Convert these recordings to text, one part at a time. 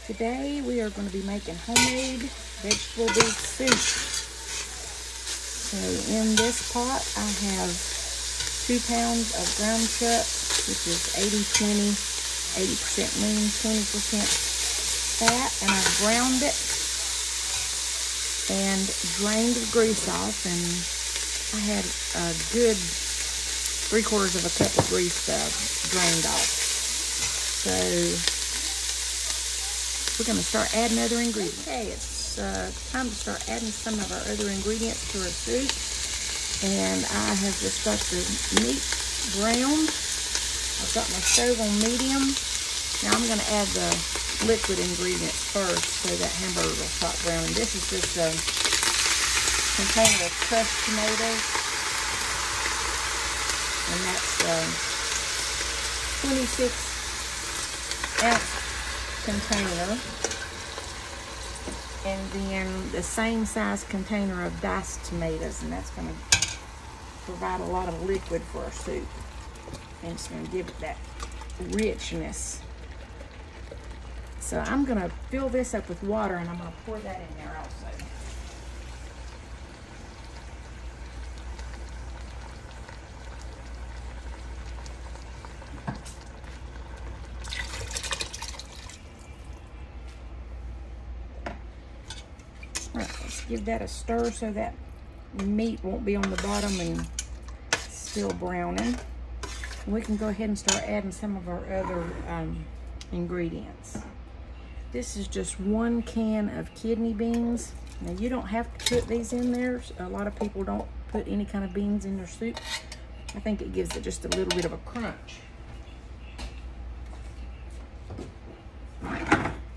Today we are going to be making homemade vegetable beef soup. So in this pot I have 2 pounds of ground chuck, which is 80-20, 80% lean, 20% fat, and I've browned it and drained the grease off, and I had a good 3/4 of a cup of grease drained off. So we're going to start adding other ingredients. Okay, it's time to start adding some of our other ingredients to our soup. And I have just got the meat browned. I've got my stove on medium. Now I'm going to add the liquid ingredients first so that hamburger will start browning. This is just a container of crushed tomatoes. And that's a 26-ounce container. And then the same size container of diced tomatoes. And that's going to provide a lot of liquid for our soup. And it's going to give it that richness. So I'm going to fill this up with water, and I'm going to pour that in there also. Give that a stir so that meat won't be on the bottom and still browning. We can go ahead and start adding some of our other ingredients. This is just 1 can of kidney beans. Now you don't have to put these in there. A lot of people don't put any kind of beans in their soup. I think it gives it just a little bit of a crunch.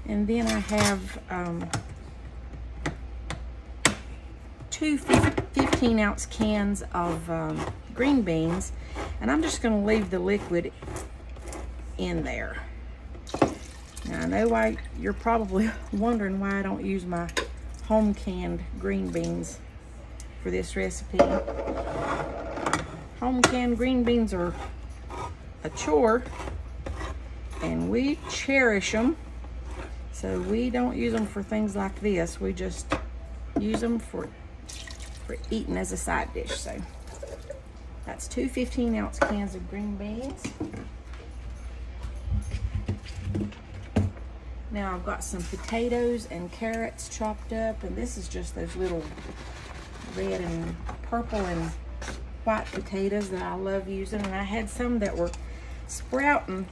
And then I have 2 15-ounce cans of green beans, and I'm just going to leave the liquid in there. Now I know why you're probably wondering why I don't use my home canned green beans for this recipe. Home canned green beans are a chore, and we cherish them, so we don't use them for things like this. We just use them for eating as a side dish. So that's 2 15-ounce cans of green beans. Now I've got some potatoes and carrots chopped up, and this is just those little red and purple and white potatoes that I love using, and I had some that were sprouting,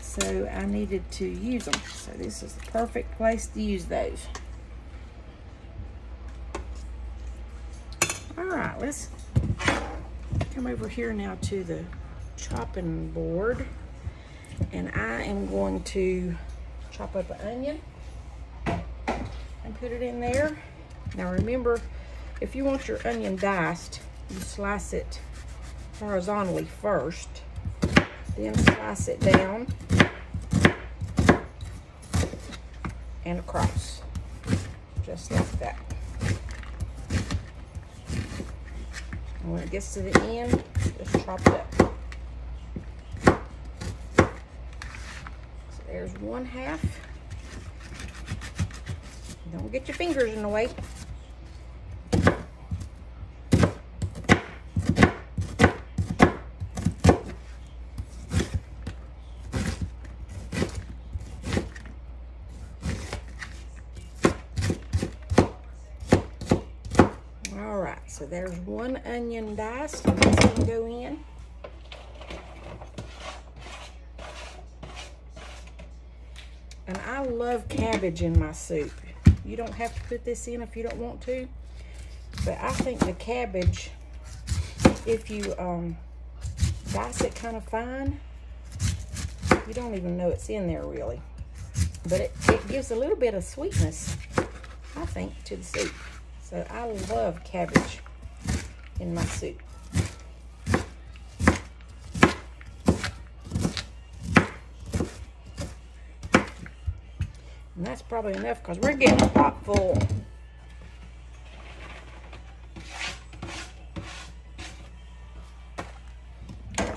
so I needed to use them. So this is the perfect place to use those. All right, let's come over here now to the chopping board, and I am going to chop up an onion and put it in there. Now remember, if you want your onion diced, you slice it horizontally first, then slice it down and across, just like that. And when it gets to the end, just chop it up. So there's 1/2. Don't get your fingers in the way. So there's 1 onion diced, and this can go in. And I love cabbage in my soup. You don't have to put this in if you don't want to, but I think the cabbage, if you dice it kind of fine, you don't even know it's in there really. But it gives a little bit of sweetness, I think, to the soup. So I love cabbage in my soup. And that's probably enough because we're getting a pot full.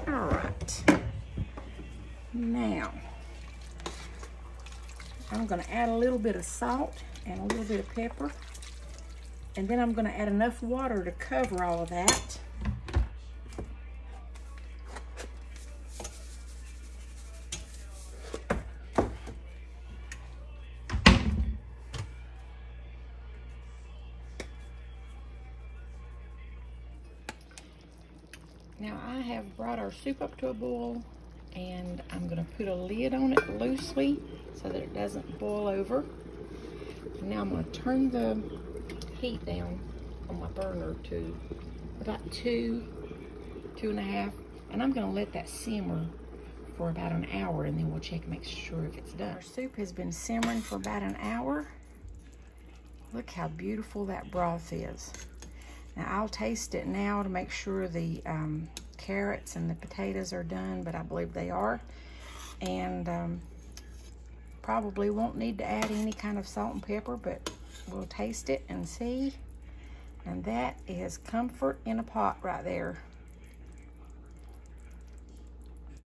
All right. Now, I'm gonna add a little bit of salt and a little bit of pepper. And then I'm gonna add enough water to cover all of that. Now I have brought our soup up to a boil, and I'm gonna put a lid on it loosely so that it doesn't boil over. And now I'm gonna turn the heat down on my burner to about 2.5, and I'm gonna let that simmer for about an hour, and then we'll check and make sure if it's done. Our soup has been simmering for about an hour. Look how beautiful that broth is. Now I'll taste it now to make sure the carrots and the potatoes are done, but I believe they are. And probably won't need to add any kind of salt and pepper, but we'll taste it and see. And that is comfort in a pot right there.